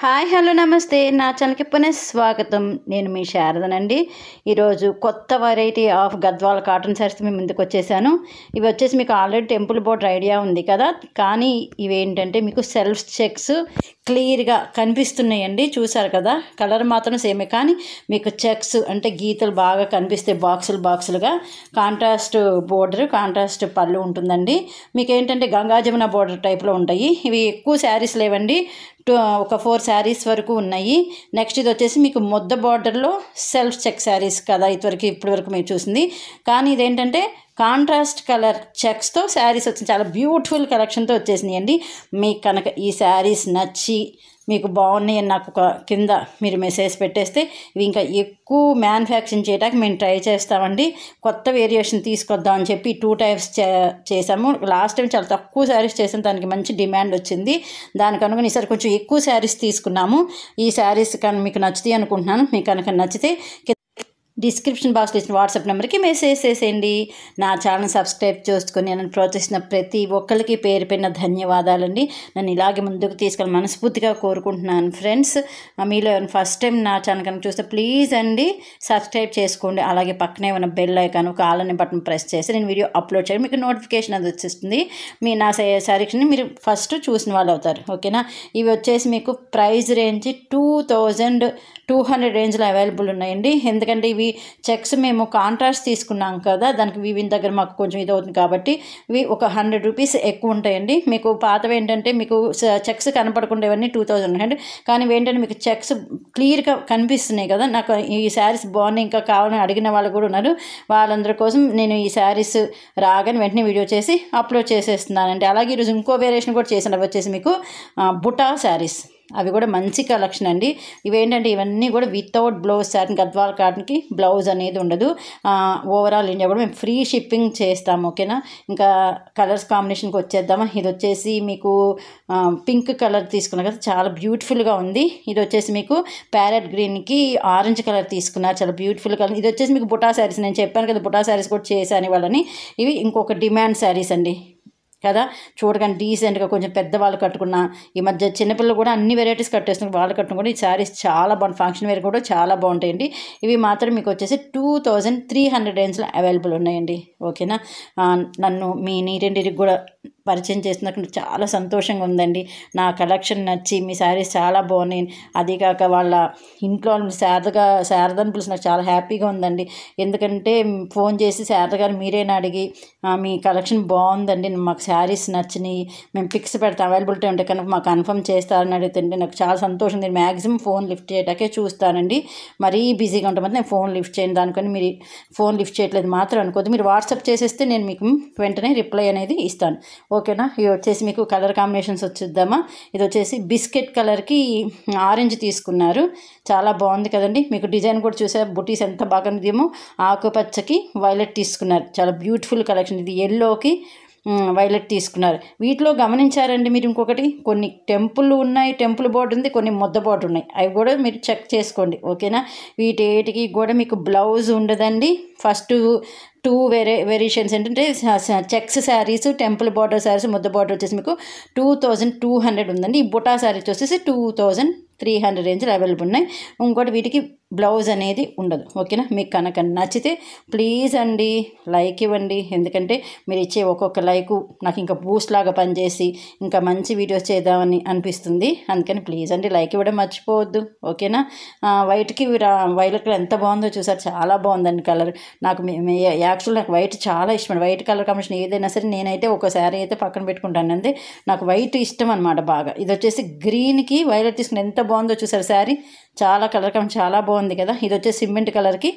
Hi hello నమస్తే నా ఛానల్కి పునఃస్వాగతం. నేను మీ శారదనండి. ఈరోజు కొత్త variety of Gadwal cotton saris మీ ముందుకు వచ్చేసాను. ఇవి వచ్చేసి మీకు ఆల్రెడీ టెంపుల్ బోర్డర్ ఐడియా ఉంది కదా, కానీ ఇవేంటంటే మీకు సెల్ఫ్ చెక్స్ క్లియర్గా కనిపిస్తున్నాయండి. చూసారు కదా, కలర్ మాత్రం సేమే కానీ మీకు చెక్స్ అంటే గీతలు బాగా కనిపిస్తాయి. బాక్సులుగా కాంట్రాస్ట్ బోర్డర్, కాంట్రాస్ట్ పళ్ళు ఉంటుందండి. మీకు ఏంటంటే గంగా జమున బోర్డర్ టైప్లో ఉంటాయి. ఇవి ఎక్కువ శారీస్ లేవండి, ఒక 4 శారీస్ వరకు ఉన్నాయి. నెక్స్ట్ ఇది వచ్చేసి మీకు ముద్ద బార్డర్లో సెల్ఫ్ చెక్ శారీస్ కదా, ఇప్పటి వరకు మీరు చూసింది. కానీ ఇదేంటంటే కాంట్రాస్ట్ కలర్ చెక్స్తో శారీస్ వచ్చింది. చాలా బ్యూటిఫుల్ కలెక్షన్తో వచ్చేసినాయి అండి. మీకు కనుక ఈ శారీస్ నచ్చి మీకు బాగున్నాయి అని నాకు ఒక కింద మీరు మెసేజ్ పెట్టేస్తే ఇవి ఇంకా ఎక్కువ మ్యానుఫ్యాక్చరింగ్ చేయడానికి మేము ట్రై చేస్తామండి. కొత్త వేరియేషన్ తీసుకొద్దామని చెప్పి 2 టైప్స్ చేసాము. లాస్ట్ టైం చాలా తక్కువ శారీస్ చేసాం, దానికి మంచి డిమాండ్ వచ్చింది. దానికి అనుకుని ఈసారి కొంచెం ఎక్కువ శారీస్ తీసుకున్నాము. ఈ శారీస్ కానీ మీకు నచ్చుతాయి అనుకుంటున్నాను. మీకు కనుక నచ్చితే డిస్క్రిప్షన్ బాక్స్లో ఇచ్చిన వాట్సాప్ నెంబర్కి మెసేజ్ చేసేయండి. నా ఛానల్ సబ్స్క్రైబ్ చేసుకొని నన్ను ప్రోత్సహిస్తున్న ప్రతి ఒక్కరికి పేరు పైన ధన్యవాదాలండి. నన్ను ఇలాగే ముందుకు తీసుకెళ్ళి మనస్ఫూర్తిగా కోరుకుంటున్నాను. ఫ్రెండ్స్, మీలో ఫస్ట్ టైం నా ఛానల్ కనుక చూస్తే ప్లీజ్ అండి సబ్స్క్రైబ్ చేసుకోండి. అలాగే పక్కనే ఉన్న బెల్ ఐకాన్ ఆల్ అనే బటన్ ప్రెస్ చేసి నేను వీడియో అప్లోడ్ చేయడం మీకు నోటిఫికేషన్ అది వచ్చేస్తుంది. మీ నా శారీస్ని మీరు ఫస్ట్ చూసిన వాళ్ళు అవుతారు. ఓకేనా. ఇవి వచ్చేసి మీకు ప్రైస్ రేంజ్ 2200 రేంజ్లో అవైలబుల్ ఉన్నాయండి. ఎందుకంటే ఇవి చెక్స్ మేము కాంట్రాస్ట్ తీసుకున్నాం కదా, దానికి వీవిన్ దగ్గర మాకు కొంచెం ఇది అవుతుంది కాబట్టి ఇవి ఒక 100 రూపీస్ ఎక్కువ ఉంటాయండి. మీకు పాతవి ఏంటంటే మీకు చెక్స్ కనపడకుండా ఇవన్నీ 2000, కానీ ఏంటంటే మీకు చెక్స్ క్లియర్గా కనిపిస్తున్నాయి కదా. నాకు ఈ శారీస్ బాగున్నాయి, ఇంకా కావాలని అడిగిన వాళ్ళు కూడా ఉన్నారు. వాళ్ళందరి కోసం నేను ఈ శారీస్ రాగానే వెంటనే వీడియో చేసి అప్లోడ్ చేసేస్తున్నానండి. అలాగే ఈరోజు ఇంకో వేరియేషన్ కూడా చేసాను. అవి వచ్చేసి మీకు బుటా శారీస్, అవి కూడా మంచి కలెక్షన్ అండి. ఇవేంటంటే ఇవన్నీ కూడా వితౌట్ బ్లౌజ్ శారీ, గద్వాల్ కాటన్కి బ్లౌజ్ అనేది ఉండదు. ఓవరాల్ ఇండియా కూడా మేము ఫ్రీ షిప్పింగ్ చేస్తాము. ఓకేనా. ఇంకా కలర్స్ కాంబినేషన్కి వచ్చేద్దామా. ఇది వచ్చేసి మీకు పింక్ కలర్ తీసుకున్నారు కదా, చాలా బ్యూటిఫుల్గా ఉంది. ఇది వచ్చేసి మీకు ప్యారెట్ గ్రీన్కి ఆరెంజ్ కలర్ తీసుకున్నారు, చాలా బ్యూటిఫుల్ కలర్. ఇది వచ్చేసి మీకు బుటా శారీస్, నేను చెప్పాను కదా బుటా శారీస్ కూడా చేశాను వాళ్ళని. ఇవి ఇంకొక డిమాండ్ శారీస్ అండి కదా. చూడగానే డీసెంట్గా కొంచెం పెద్దవాళ్ళు కట్టుకున్న, ఈ మధ్య చిన్నపిల్లలు కూడా అన్ని వెరైటీస్ కట్టేస్తున్నారు, వాళ్ళు కట్టుకున్న కూడా ఈ శారీస్ చాలా బాగుంది. ఫంక్షన్ వేర్ కూడా చాలా బాగుంటాయండి. ఇవి మాత్రం మీకు వచ్చేసి 2300 రేంజ్లో అవైలబుల్ ఉన్నాయండి. ఓకేనా. నన్ను మీ నీటింటికి కూడా పరిచయం చేసినందుకు చాలా సంతోషంగా ఉందండి. నా కలెక్షన్ నచ్చి మీ శారీస్ చాలా బాగున్నాయి, అదికాక వాళ్ళ ఇంట్లో శారదని పిలిచి నాకు చాలా హ్యాపీగా ఉందండి. ఎందుకంటే ఫోన్ చేసి శారద గారు మీరేనా అడిగి మీ కలెక్షన్ బాగుందండి, మాకు శారీస్ నచ్చినాయి, మేము పిక్స్ పెడతాం, అవైలబిలిటీ ఉంటే కనుక మాకు కన్ఫర్మ్ చేస్తారని అడుగుతుంటే నాకు చాలా సంతోషం. నేను మ్యాక్సిమం ఫోన్ లిఫ్ట్ చేయడానికే చూస్తానండి. మరీ బిజీగా ఉంటాం నేను ఫోన్ లిఫ్ట్ చేయను. దానికని మీరు ఫోన్ లిఫ్ట్ చేయట్లేదు మాత్రం అనుకోద్దు, మీరు వాట్సాప్ చేసేస్తే నేను మీకు వెంటనే రిప్లై అనేది ఇస్తాను. ఓకేనా. ఇవి వచ్చేసి మీకు కలర్ కాంబినేషన్స్ వచ్చేద్దామా. ఇది వచ్చేసి బిస్కెట్ కలర్కి ఆరెంజ్ తీసుకున్నారు, చాలా బాగుంది కదండి. మీకు డిజైన్ కూడా చూసారు, బుటీస్ ఎంత బాగా ఉందేమో. ఆకుపచ్చకి వైలెట్ తీసుకున్నారు, చాలా బ్యూటిఫుల్ కలెక్షన్. ఇది ఎల్లోకి వైలెట్ తీసుకున్నారు. వీటిలో గమనించారండి మీరు ఇంకొకటి, కొన్ని టెంపుల్ ఉన్నాయి, టెంపుల్ బోర్డు ఉంది, కొన్ని ముద్ద బోర్డు ఉన్నాయి, అవి కూడా మీరు చెక్ చేసుకోండి. ఓకేనా. వీటికి కూడా మీకు బ్లౌజ్ ఉండదండి. ఫస్ట్ 2 వేరియేషన్స్ ఏంటంటే checks saris, temple border saris, ముద్ద బార్డర్ వచ్చేసి మీకు 2200 ఉందండి. ఈ బుటా శారీస్ వచ్చేసి 2300 రేంజ్లో అవైలబుల్ ఉన్నాయి. ఇంకోటి వీటికి బ్లౌజ్ అనేది ఉండదు. ఓకేనా. మీకు కనుక నచ్చితే ప్లీజ్ అండి లైక్ ఇవ్వండి, ఎందుకంటే మీరు ఇచ్చే ఒక్కొక్క లైకు నాకు ఇంకా బూస్ట్ లాగా పనిచేసి ఇంకా మంచి వీడియోస్ చేద్దామని అనిపిస్తుంది. అందుకని ప్లీజ్ అండి లైక్ ఇవ్వడం మర్చిపోవద్దు. ఓకేనా. వైట్కి వైలెట్ కలర్ ఎంత బాగుందో చూసారు, చాలా బాగుందండి కలర్. నాకు యాక్చువల్ నాకు వైట్ చాలా ఇష్టం. వైట్ కలర్ కాంబినేషన్ ఏదైనా సరే నేనైతే ఒక శారీ అయితే పక్కన పెట్టుకుంటాను అంతే, నాకు వైట్ ఇష్టం అనమాట బాగా. ఇది వచ్చేసి గ్రీన్కి వైలెట్ తీసుకుని ఎంత బాగుందో చూసారు శారీ, చాలా కలర్ కాంబినేషన్ చాలా బాగుంది కదా. ఇది వచ్చేసి సిమెంట్ కలర్కి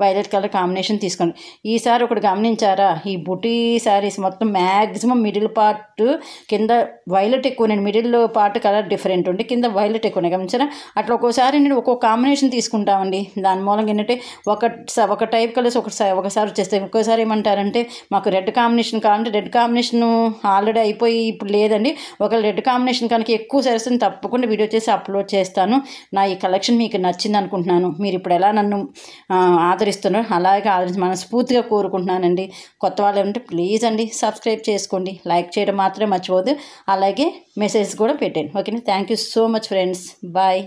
వైలెట్ కలర్ కాంబినేషన్ తీసుకోండి. ఈసారి ఒకటి గమనించారా, ఈ బుటీ శారీస్ మొత్తం మ్యాక్సిమం మిడిల్ పార్ట్ కింద వైలెట్ ఎక్కువ, నేను మిడిల్ పార్ట్ కలర్ డిఫరెంట్ ఉండి కింద వైలెట్ ఎక్కువ గమనించారా. అట్లా ఒక్కోసారి నేను ఒక్కొక్క కాంబినేషన్ తీసుకుంటామండి. దాని మూలంగా ఏంటంటే ఒక టైప్ కలర్స్ ఒకసారి వచ్చేస్తాయి. ఒక్కోసారి ఏమంటారంటే మాకు రెడ్ కాంబినేషన్ కావాలంటే రెడ్ కాంబినేషన్ ఆల్రెడీ అయిపోయి ఇప్పుడు లేదండి. ఒక రెడ్ కాంబినేషన్ కనుక ఎక్కువ శారీస్ తప్పకుండా వీడియో చేసి అప్లోడ్ చేస్తాను. నా ఈ కలెక్షన్ మీకు నచ్చింది అనుకుంటున్నాను. మీరు ఇప్పుడు ఎలా నన్ను ఆదరి ఆదరిస్తున్నారు. అలాగే ఆదరించి మనస్ఫూర్తిగా కోరుకుంటున్నానండి. కొత్త వాళ్ళు ఉంటే ప్లీజ్ అండి సబ్స్క్రైబ్ చేసుకోండి. లైక్ చేయడం మాత్రమే మర్చిపోవద్దు. అలాగే మెసేజ్ కూడా పెట్టండి. ఓకేనా? Thank you so much friends. Bye.